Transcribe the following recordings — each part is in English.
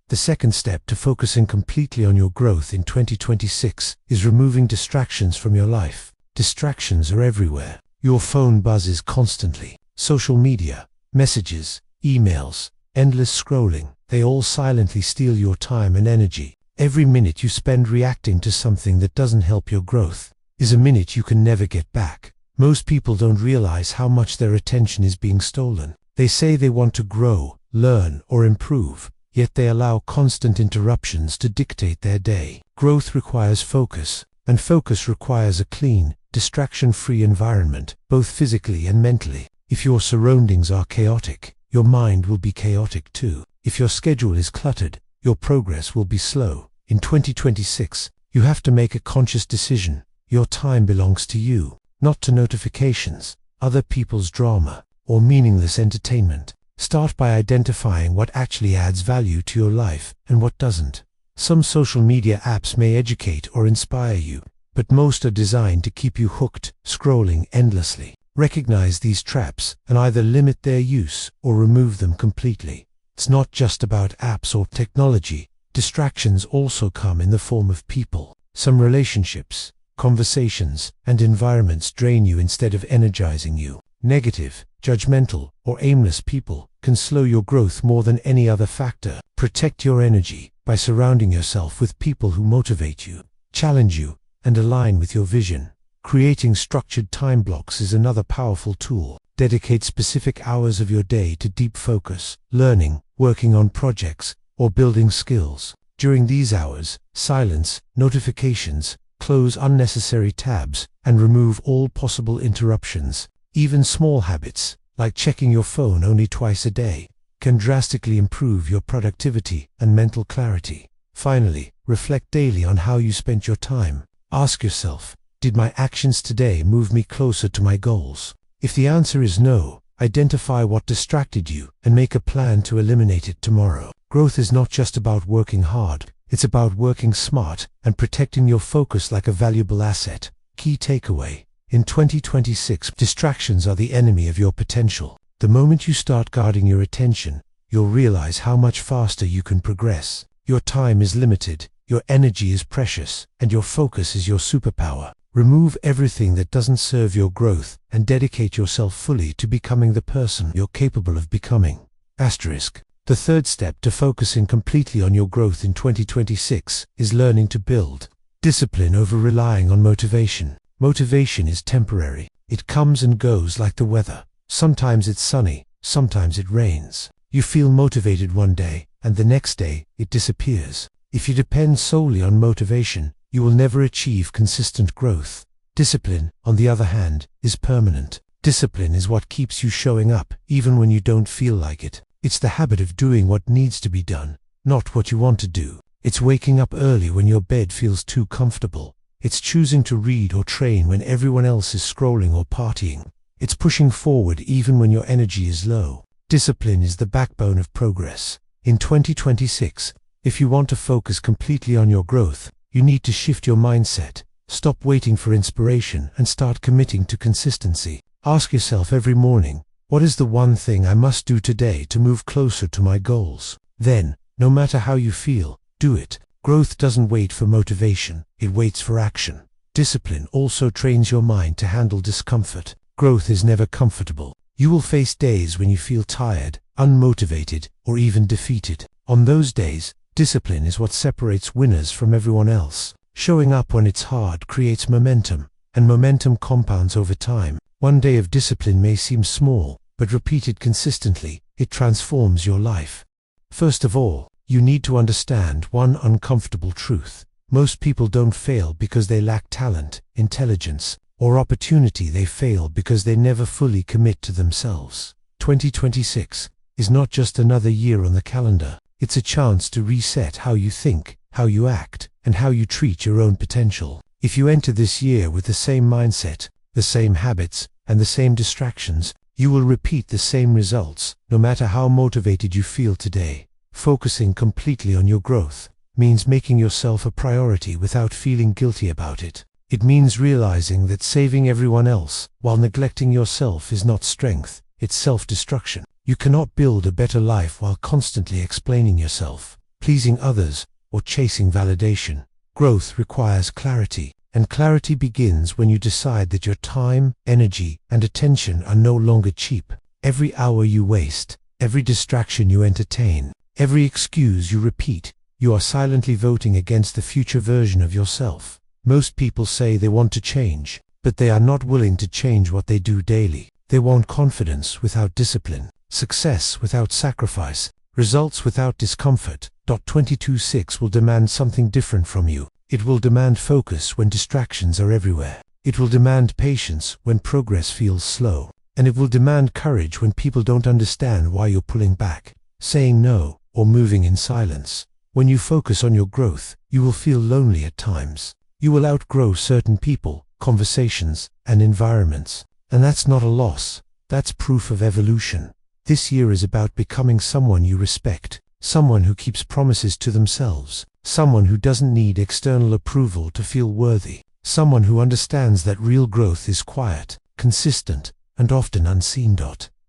The second step to focusing completely on your growth in 2026 is removing distractions from your life. Distractions are everywhere. Your phone buzzes constantly. Social media, messages, emails, endless scrolling, they all silently steal your time and energy. Every minute you spend reacting to something that doesn't help your growth is a minute you can never get back. Most people don't realize how much their attention is being stolen. They say they want to grow, learn, or improve, yet they allow constant interruptions to dictate their day. Growth requires focus, and focus requires a clean, distraction-free environment, both physically and mentally. If your surroundings are chaotic, your mind will be chaotic too. If your schedule is cluttered, your progress will be slow. In 2026, you have to make a conscious decision. Your time belongs to you, not to notifications, other people's drama, or meaningless entertainment. Start by identifying what actually adds value to your life and what doesn't. Some social media apps may educate or inspire you, but most are designed to keep you hooked, scrolling endlessly. Recognize these traps and either limit their use or remove them completely. It's not just about apps or technology. Distractions also come in the form of people. Some relationships, conversations, and environments drain you instead of energizing you. Negative, judgmental, or aimless people can slow your growth more than any other factor. Protect your energy by surrounding yourself with people who motivate you, challenge you, and align with your vision. Creating structured time blocks is another powerful tool. Dedicate specific hours of your day to deep focus, learning, working on projects, or building skills. During these hours, silence notifications, close unnecessary tabs, and remove all possible interruptions. Even small habits, like checking your phone only twice a day, can drastically improve your productivity and mental clarity. Finally, reflect daily on how you spent your time. Ask yourself, did my actions today move me closer to my goals? If the answer is no, identify what distracted you and make a plan to eliminate it tomorrow. Growth is not just about working hard, it's about working smart and protecting your focus like a valuable asset. Key takeaway: in 2026, distractions are the enemy of your potential. The moment you start guarding your attention, you'll realize how much faster you can progress. Your time is limited, your energy is precious, and your focus is your superpower. Remove everything that doesn't serve your growth and dedicate yourself fully to becoming the person you're capable of becoming. Asterisk. The third step to focusing completely on your growth in 2026 is learning to build discipline over relying on motivation. Motivation is temporary. It comes and goes like the weather. Sometimes it's sunny, sometimes it rains. You feel motivated one day, and the next day, it disappears. If you depend solely on motivation, you will never achieve consistent growth. Discipline, on the other hand, is permanent. Discipline is what keeps you showing up, even when you don't feel like it. It's the habit of doing what needs to be done, not what you want to do. It's waking up early when your bed feels too comfortable. It's choosing to read or train when everyone else is scrolling or partying. It's pushing forward even when your energy is low. Discipline is the backbone of progress. In 2026, if you want to focus completely on your growth, you need to shift your mindset. Stop waiting for inspiration and start committing to consistency. Ask yourself every morning, what is the one thing I must do today to move closer to my goals? Then, no matter how you feel, do it. Growth doesn't wait for motivation, it waits for action. Discipline also trains your mind to handle discomfort. Growth is never comfortable. You will face days when you feel tired, unmotivated, or even defeated. On those days, discipline is what separates winners from everyone else. Showing up when it's hard creates momentum, and momentum compounds over time. One day of discipline may seem small, but repeated consistently, it transforms your life. First of all, you need to understand one uncomfortable truth. Most people don't fail because they lack talent, intelligence, or opportunity. They fail because they never fully commit to themselves. 2026 is not just another year on the calendar. It's a chance to reset how you think, how you act, and how you treat your own potential. If you enter this year with the same mindset, the same habits, and the same distractions, you will repeat the same results, no matter how motivated you feel today. Focusing completely on your growth means making yourself a priority without feeling guilty about it. It means realizing that saving everyone else while neglecting yourself is not strength, it's self-destruction. You cannot build a better life while constantly explaining yourself. pleasing others, or chasing validation. Growth requires clarity, and clarity begins when you decide that your time, energy, and attention are no longer cheap. Every hour you waste, every distraction you entertain, every excuse you repeat, you are silently voting against the future version of yourself. Most people say they want to change, but they are not willing to change what they do daily. They want confidence without discipline, success without sacrifice, results without discomfort. 22/6 will demand something different from you. It will demand focus when distractions are everywhere. It will demand patience when progress feels slow. And it will demand courage when people don't understand why you're pulling back, saying no, or moving in silence. When you focus on your growth, you will feel lonely at times. You will outgrow certain people, conversations, and environments. And that's not a loss. That's proof of evolution. This year is about becoming someone you respect, someone who keeps promises to themselves, someone who doesn't need external approval to feel worthy, someone who understands that real growth is quiet, consistent, and often unseen.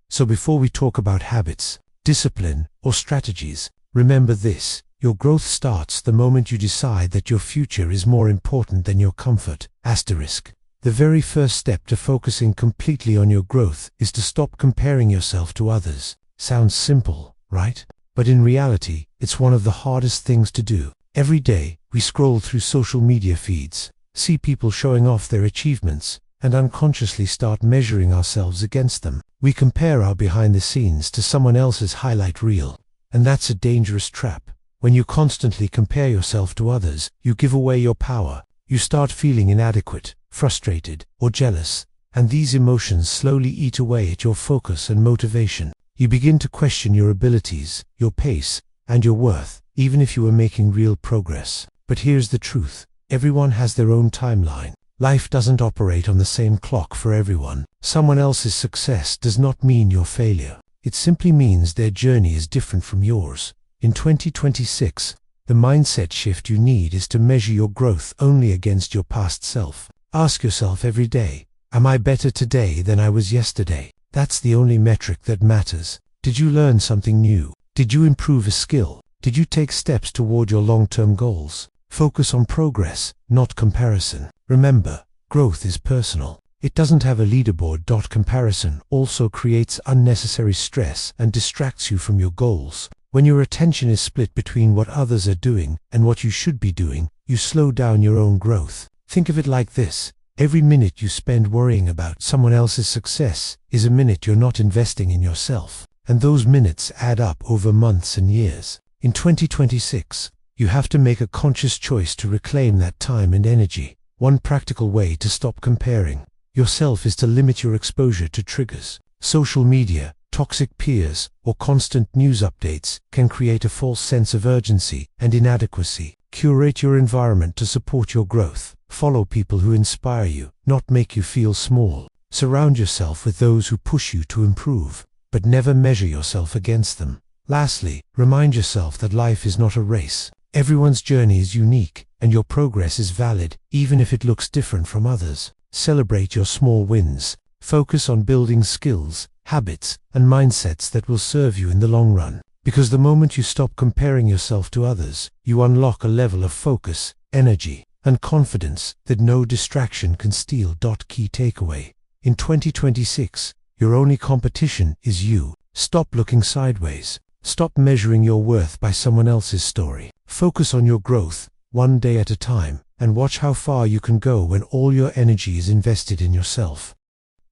So before we talk about habits, discipline, or strategies, remember this: your growth starts the moment you decide that your future is more important than your comfort. The very first step to focusing completely on your growth is to stop comparing yourself to others. Sounds simple, right? But in reality, it's one of the hardest things to do. Every day, we scroll through social media feeds, see people showing off their achievements, and unconsciously start measuring ourselves against them. We compare our behind the scenes to someone else's highlight reel. And that's a dangerous trap. When you constantly compare yourself to others, you give away your power. You start feeling inadequate, frustrated, or jealous, and these emotions slowly eat away at your focus and motivation. You begin to question your abilities, your pace, and your worth, even if you are making real progress. But here's the truth: everyone has their own timeline. Life doesn't operate on the same clock for everyone. Someone else's success does not mean your failure. It simply means their journey is different from yours. In 2026, the mindset shift you need is to measure your growth only against your past self. Ask yourself every day, am I better today than I was yesterday? That's the only metric that matters. Did you learn something new? Did you improve a skill? Did you take steps toward your long-term goals? Focus on progress, not comparison. Remember, growth is personal. It doesn't have a leaderboard. Comparison also creates unnecessary stress and distracts you from your goals. When your attention is split between what others are doing and what you should be doing, you slow down your own growth. Think of it like this: every minute you spend worrying about someone else's success is a minute you're not investing in yourself. And those minutes add up over months and years. In 2026, you have to make a conscious choice to reclaim that time and energy. One practical way to stop comparing yourself is to limit your exposure to triggers. Social media, toxic peers, or constant news updates can create a false sense of urgency and inadequacy. Curate your environment to support your growth. Follow people who inspire you, not make you feel small. Surround yourself with those who push you to improve, but never measure yourself against them. Lastly, remind yourself that life is not a race. Everyone's journey is unique, and your progress is valid, even if it looks different from others. Celebrate your small wins. Focus on building skills, habits, and mindsets that will serve you in the long run. Because the moment you stop comparing yourself to others, you unlock a level of focus, energy, and confidence that no distraction can steal. Key takeaway: in 2026, your only competition is you. Stop looking sideways. Stop measuring your worth by someone else's story. Focus on your growth, one day at a time, and watch how far you can go when all your energy is invested in yourself.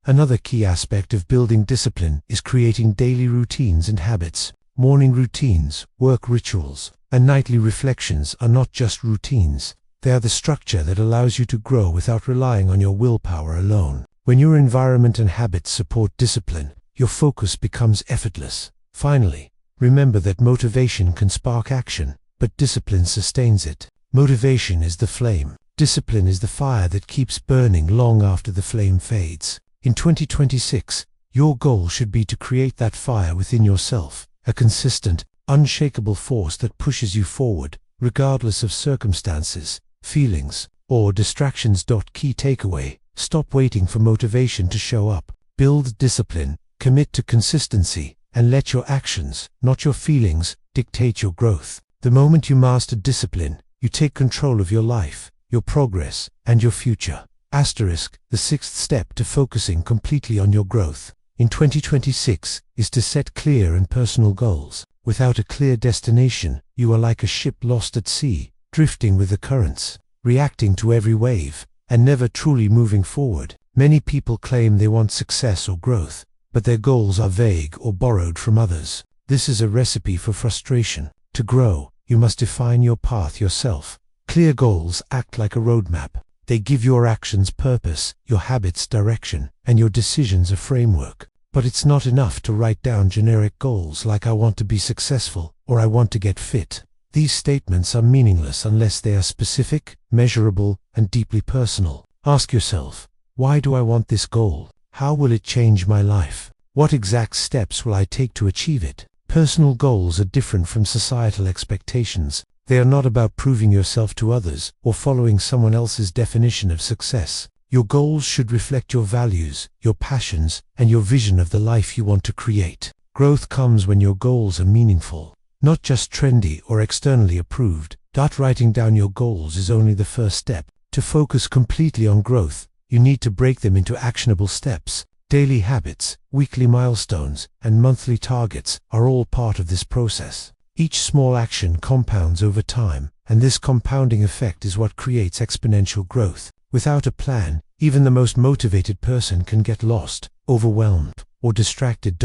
Another key aspect of building discipline is creating daily routines and habits. Morning routines, work rituals, and nightly reflections are not just routines. They are the structure that allows you to grow without relying on your willpower alone. When your environment and habits support discipline, your focus becomes effortless. Finally, remember that motivation can spark action, but discipline sustains it. Motivation is the flame. Discipline is the fire that keeps burning long after the flame fades. In 2026, your goal should be to create that fire within yourself, a consistent, unshakable force that pushes you forward, regardless of circumstances, feelings, or distractions. Key takeaway: stop waiting for motivation to show up. Build discipline, commit to consistency, and let your actions, not your feelings, dictate your growth. The moment you master discipline, you take control of your life, your progress, and your future. Asterisk, the sixth step to focusing completely on your growth in 2026 is to set clear and personal goals. Without a clear destination, you are like a ship lost at sea, drifting with the currents, reacting to every wave, and never truly moving forward. Many people claim they want success or growth, but their goals are vague or borrowed from others. This is a recipe for frustration. To grow, you must define your path yourself. Clear goals act like a roadmap. They give your actions purpose, your habits direction, and your decisions a framework. But it's not enough to write down generic goals like "I want to be successful" or "I want to get fit." These statements are meaningless unless they are specific, measurable, and deeply personal. Ask yourself, why do I want this goal? How will it change my life? What exact steps will I take to achieve it? Personal goals are different from societal expectations. They are not about proving yourself to others or following someone else's definition of success. Your goals should reflect your values, your passions, and your vision of the life you want to create. Growth comes when your goals are meaningful, not just trendy or externally approved. Writing down your goals is only the first step. To focus completely on growth, you need to break them into actionable steps. Daily habits, weekly milestones, and monthly targets are all part of this process. Each small action compounds over time, and this compounding effect is what creates exponential growth. Without a plan, even the most motivated person can get lost, overwhelmed, or distracted.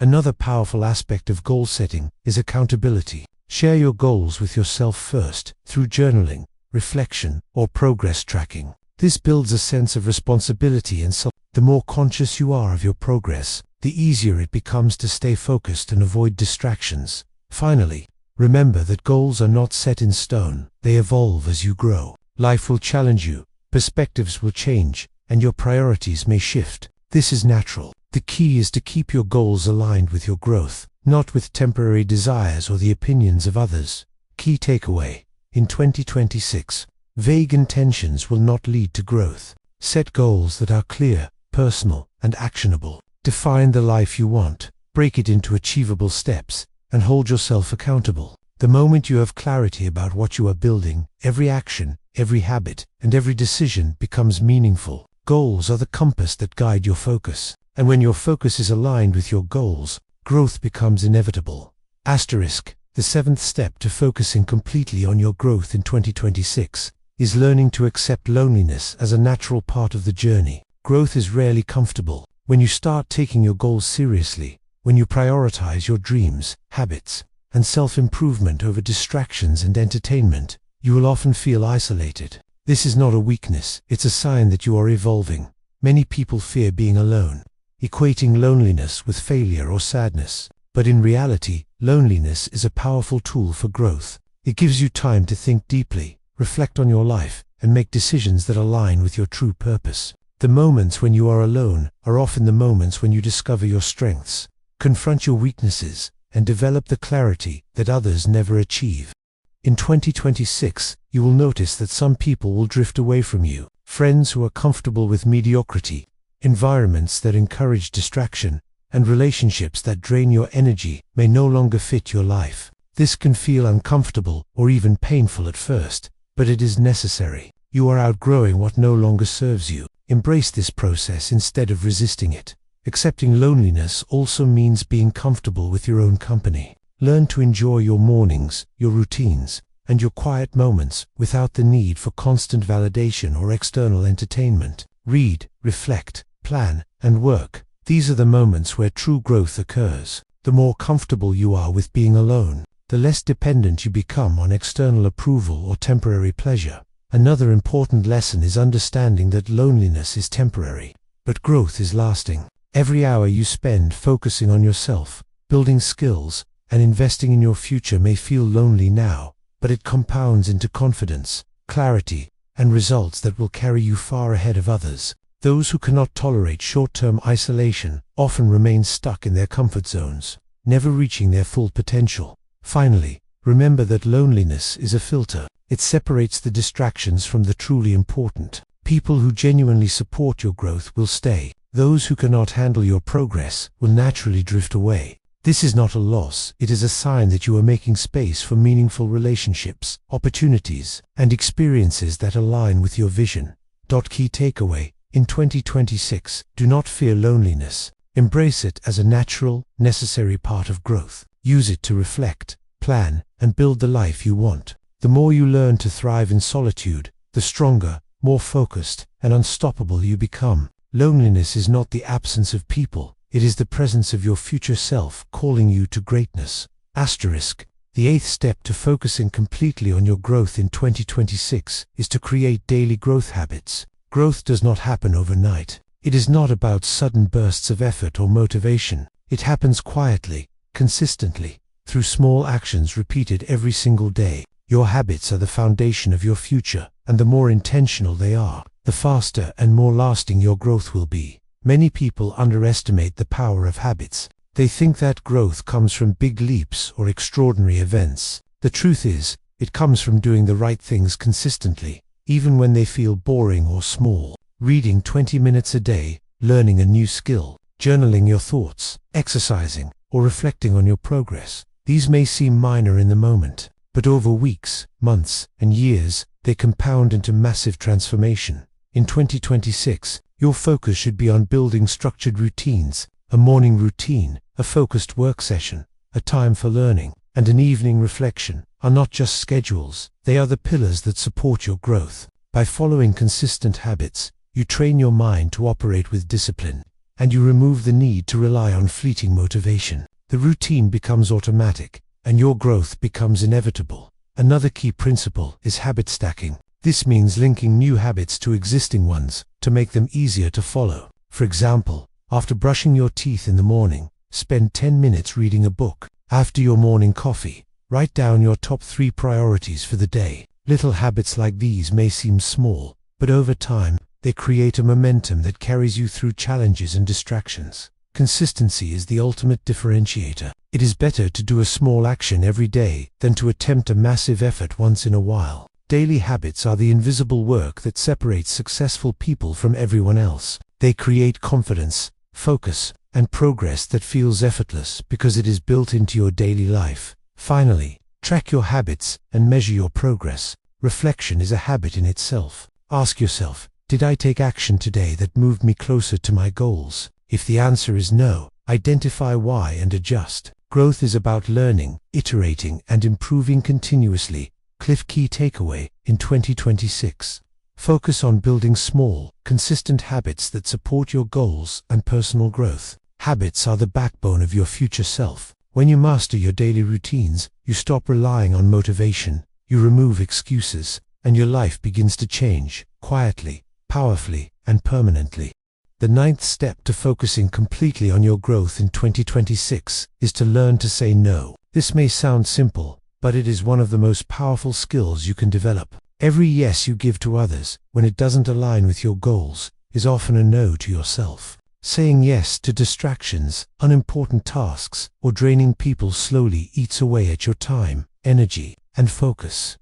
Another powerful aspect of goal setting is accountability. Share your goals with yourself first, through journaling, reflection, or progress tracking. This builds a sense of responsibility and self. The more conscious you are of your progress, the easier it becomes to stay focused and avoid distractions. Finally, remember that goals are not set in stone. They evolve as you grow. Life will challenge you, perspectives will change, and your priorities may shift. This is natural. The key is to keep your goals aligned with your growth, not with temporary desires or the opinions of others. Key takeaway: in 2026, vague intentions will not lead to growth. Set goals that are clear, personal, and actionable. Define the life you want, break it into achievable steps, and hold yourself accountable. The moment you have clarity about what you are building, every action, every habit, and every decision becomes meaningful. Goals are the compass that guide your focus, and when your focus is aligned with your goals, growth becomes inevitable. Asterisk, the seventh step to focusing completely on your growth in 2026 is learning to accept loneliness as a natural part of the journey. Growth is rarely comfortable. When you start taking your goals seriously, when you prioritize your dreams, habits, and self-improvement over distractions and entertainment, you will often feel isolated. This is not a weakness, it's a sign that you are evolving. Many people fear being alone, equating loneliness with failure or sadness. But in reality, loneliness is a powerful tool for growth. It gives you time to think deeply, reflect on your life, and make decisions that align with your true purpose. The moments when you are alone are often the moments when you discover your strengths, confront your weaknesses, and develop the clarity that others never achieve. In 2026, you will notice that some people will drift away from you. Friends who are comfortable with mediocrity, environments that encourage distraction, and relationships that drain your energy may no longer fit your life. This can feel uncomfortable or even painful at first, but it is necessary. You are outgrowing what no longer serves you. Embrace this process instead of resisting it. Accepting loneliness also means being comfortable with your own company. Learn to enjoy your mornings, your routines, and your quiet moments without the need for constant validation or external entertainment. Read, reflect, plan, and work. These are the moments where true growth occurs. The more comfortable you are with being alone, the less dependent you become on external approval or temporary pleasure. Another important lesson is understanding that loneliness is temporary, but growth is lasting. Every hour you spend focusing on yourself, building skills, and investing in your future may feel lonely now, but it compounds into confidence, clarity, and results that will carry you far ahead of others. Those who cannot tolerate short-term isolation often remain stuck in their comfort zones, never reaching their full potential. Finally, remember that loneliness is a filter. It separates the distractions from the truly important. People who genuinely support your growth will stay. Those who cannot handle your progress will naturally drift away. This is not a loss, it is a sign that you are making space for meaningful relationships, opportunities, and experiences that align with your vision. Key takeaway: in 2026, do not fear loneliness. Embrace it as a natural, necessary part of growth. Use it to reflect, plan, and build the life you want. The more you learn to thrive in solitude, the stronger, more focused, and unstoppable you become. Loneliness is not the absence of people, it is the presence of your future self calling you to greatness. The eighth step to focusing completely on your growth in 2026 is to create daily growth habits. Growth does not happen overnight. It is not about sudden bursts of effort or motivation. It happens quietly, consistently, through small actions repeated every single day. Your habits are the foundation of your future, and the more intentional they are, the faster and more lasting your growth will be. Many people underestimate the power of habits. They think that growth comes from big leaps or extraordinary events. The truth is, it comes from doing the right things consistently, even when they feel boring or small. Reading 20 minutes a day, learning a new skill, journaling your thoughts, exercising, or reflecting on your progress. These may seem minor in the moment, but over weeks, months, and years, they compound into massive transformation. In 2026, your focus should be on building structured routines. A morning routine, a focused work session, a time for learning, and an evening reflection are not just schedules, they are the pillars that support your growth. By following consistent habits, you train your mind to operate with discipline, and you remove the need to rely on fleeting motivation. The routine becomes automatic, and your growth becomes inevitable. Another key principle is habit stacking. This means linking new habits to existing ones to make them easier to follow. For example, after brushing your teeth in the morning, spend 10 minutes reading a book. After your morning coffee, write down your top 3 priorities for the day. Little habits like these may seem small, but over time, they create a momentum that carries you through challenges and distractions. Consistency is the ultimate differentiator. It is better to do a small action every day than to attempt a massive effort once in a while. Daily habits are the invisible work that separates successful people from everyone else. They create confidence, focus, and progress that feels effortless because it is built into your daily life. Finally, track your habits and measure your progress. Reflection is a habit in itself. Ask yourself, did I take action today that moved me closer to my goals? If the answer is no, identify why and adjust. Growth is about learning, iterating, and improving continuously. Key takeaway in 2026. Focus on building small, consistent habits that support your goals and personal growth. Habits are the backbone of your future self. When you master your daily routines, you stop relying on motivation, you remove excuses, and your life begins to change, quietly, powerfully, and permanently. The ninth step to focusing completely on your growth in 2026 is to learn to say no. This may sound simple, but it is one of the most powerful skills you can develop. Every yes you give to others, when it doesn't align with your goals, is often a no to yourself. Saying yes to distractions, unimportant tasks, or draining people slowly eats away at your time, energy, and focus.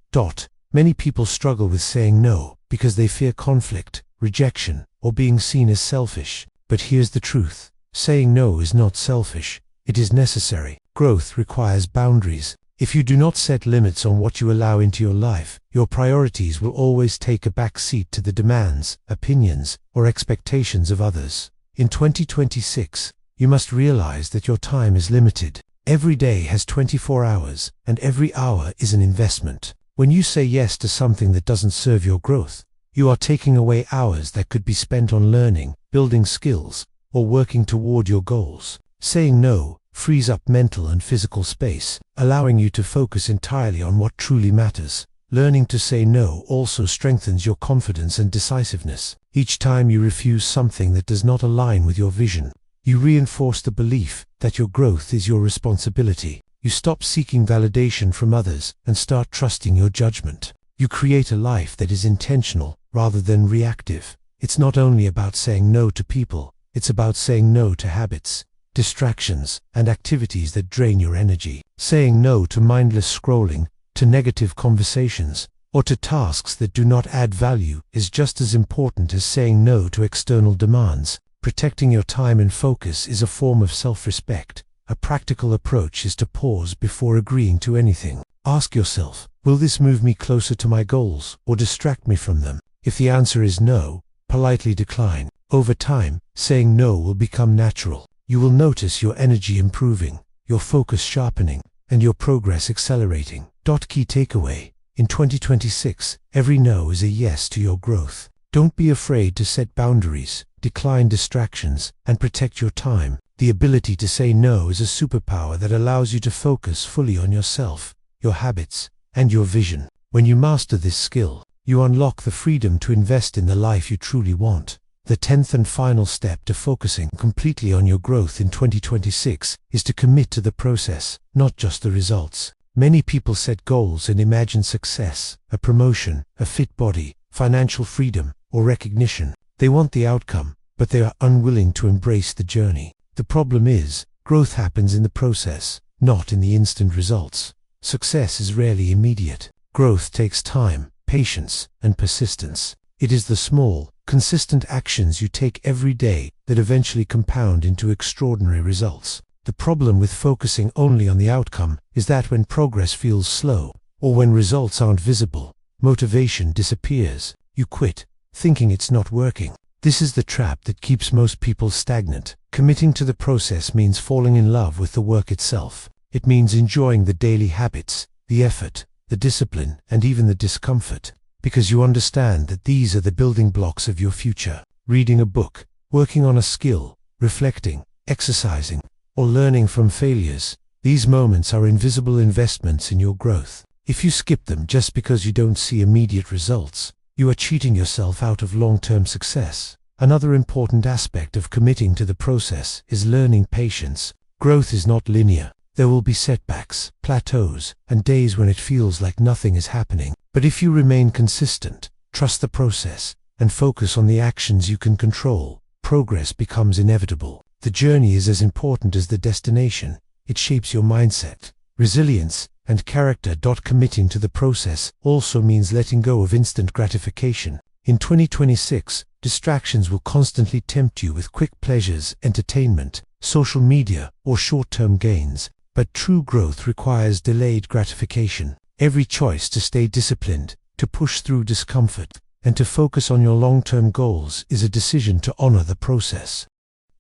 Many people struggle with saying no because they fear conflict, rejection, or being seen as selfish. But here's the truth. Saying no is not selfish, it is necessary. Growth requires boundaries. If you do not set limits on what you allow into your life, your priorities will always take a back seat to the demands, opinions, or expectations of others. In 2026, you must realize that your time is limited. Every day has 24 hours, and every hour is an investment. When you say yes to something that doesn't serve your growth, you are taking away hours that could be spent on learning, building skills, or working toward your goals. Saying no frees up mental and physical space, allowing you to focus entirely on what truly matters. Learning to say no also strengthens your confidence and decisiveness. Each time you refuse something that does not align with your vision, you reinforce the belief that your growth is your responsibility. You stop seeking validation from others and start trusting your judgment. You create a life that is intentional rather than reactive. It's not only about saying no to people, it's about saying no to habits, distractions, and activities that drain your energy. Saying no to mindless scrolling, to negative conversations, or to tasks that do not add value is just as important as saying no to external demands. Protecting your time and focus is a form of self-respect, A practical approach is to pause before agreeing to anything. Ask yourself, will this move me closer to my goals or distract me from them? If the answer is no, politely decline. Over time, saying no will become natural. You will notice your energy improving, your focus sharpening, and your progress accelerating. Key takeaway: in 2026, every no is a yes to your growth. Don't be afraid to set boundaries, decline distractions, and protect your time. The ability to say no is a superpower that allows you to focus fully on yourself, your habits, and your vision. When you master this skill, you unlock the freedom to invest in the life you truly want. The 10th and final step to focusing completely on your growth in 2026 is to commit to the process, not just the results. Many people set goals and imagine success, a promotion, a fit body, financial freedom, or recognition. They want the outcome, but they are unwilling to embrace the journey. The problem is, growth happens in the process, not in the instant results. Success is rarely immediate. Growth takes time, patience, and persistence. It is the small, consistent actions you take every day that eventually compound into extraordinary results. The problem with focusing only on the outcome is that when progress feels slow, or when results aren't visible, motivation disappears. You quit, thinking it's not working. This is the trap that keeps most people stagnant. Committing to the process means falling in love with the work itself. It means enjoying the daily habits, the effort, the discipline, and even the discomfort, because you understand that these are the building blocks of your future. Reading a book, working on a skill, reflecting, exercising, or learning from failures, these moments are invisible investments in your growth. If you skip them just because you don't see immediate results, you are cheating yourself out of long-term success. Another important aspect of committing to the process is learning patience. Growth is not linear. There will be setbacks, plateaus, and days when it feels like nothing is happening. But if you remain consistent, trust the process, and focus on the actions you can control, progress becomes inevitable. The journey is as important as the destination. It shapes your mindset, resilience, and character. Committing to the process also means letting go of instant gratification. In 2026, distractions will constantly tempt you with quick pleasures, entertainment, social media, or short-term gains. But true growth requires delayed gratification. Every choice to stay disciplined, to push through discomfort, and to focus on your long-term goals is a decision to honor the process.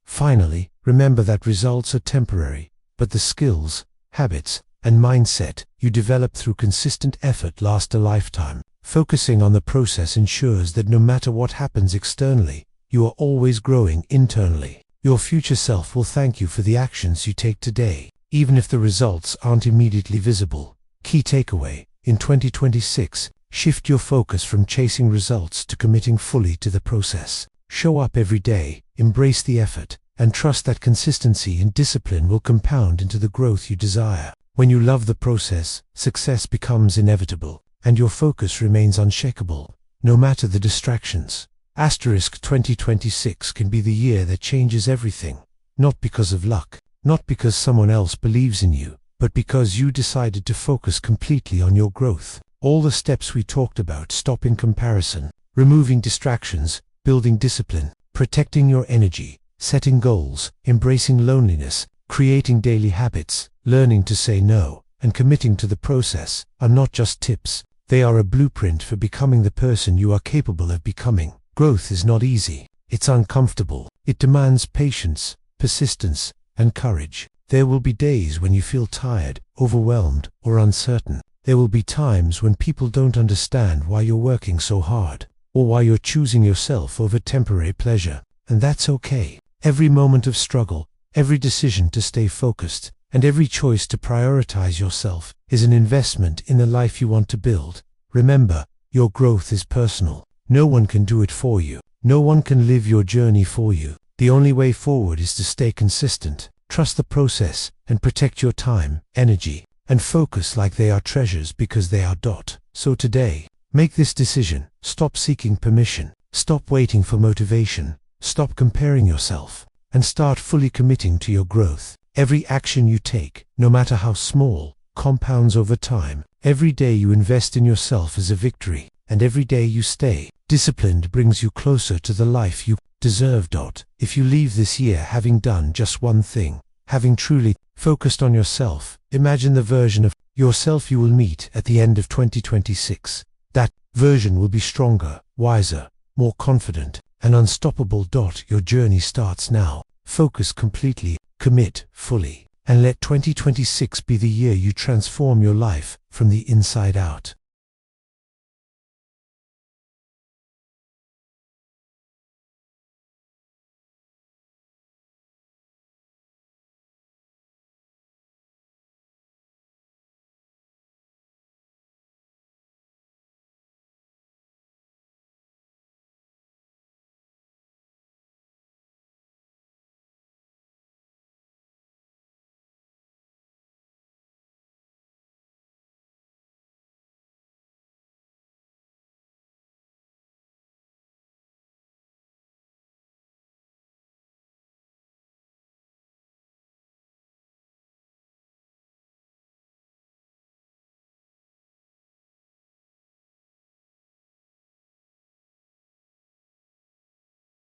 Finally, remember that results are temporary, but the skills, habits, and mindset you develop through consistent effort last a lifetime. Focusing on the process ensures that no matter what happens externally, you are always growing internally. Your future self will thank you for the actions you take today, even if the results aren't immediately visible. Key takeaway: in 2026, shift your focus from chasing results to committing fully to the process. Show up every day, embrace the effort, and trust that consistency and discipline will compound into the growth you desire. When you love the process, success becomes inevitable, and your focus remains unshakable, no matter the distractions. 2026 can be the year that changes everything, not because of luck, not because someone else believes in you, but because you decided to focus completely on your growth. All the steps we talked about: stopping comparison, removing distractions, building discipline, protecting your energy, setting goals, embracing loneliness, creating daily habits, learning to say no, and committing to the process, are not just tips. They are a blueprint for becoming the person you are capable of becoming. Growth is not easy. It's uncomfortable. It demands patience, persistence, and courage. There will be days when you feel tired, overwhelmed, or uncertain. There will be times when people don't understand why you're working so hard, or why you're choosing yourself over temporary pleasure. And that's okay. Every moment of struggle, every decision to stay focused, and every choice to prioritize yourself is an investment in the life you want to build. Remember, your growth is personal. No one can do it for you. No one can live your journey for you. The only way forward is to stay consistent, trust the process, and protect your time, energy, and focus like they are treasures, because they are. So today, make this decision. Stop seeking permission. Stop waiting for motivation. Stop comparing yourself, and start fully committing to your growth. Every action you take, no matter how small, compounds over time. Every day you invest in yourself is a victory, and every day you stay disciplined brings you closer to the life you deserve. If you leave this year having done just one thing, having truly focused on yourself. Imagine the version of yourself you will meet at the end of 2026. That version will be stronger, wiser, more confident, and unstoppable. Your journey starts now. Focus completely, commit fully, and let 2026 be the year you transform your life from the inside out.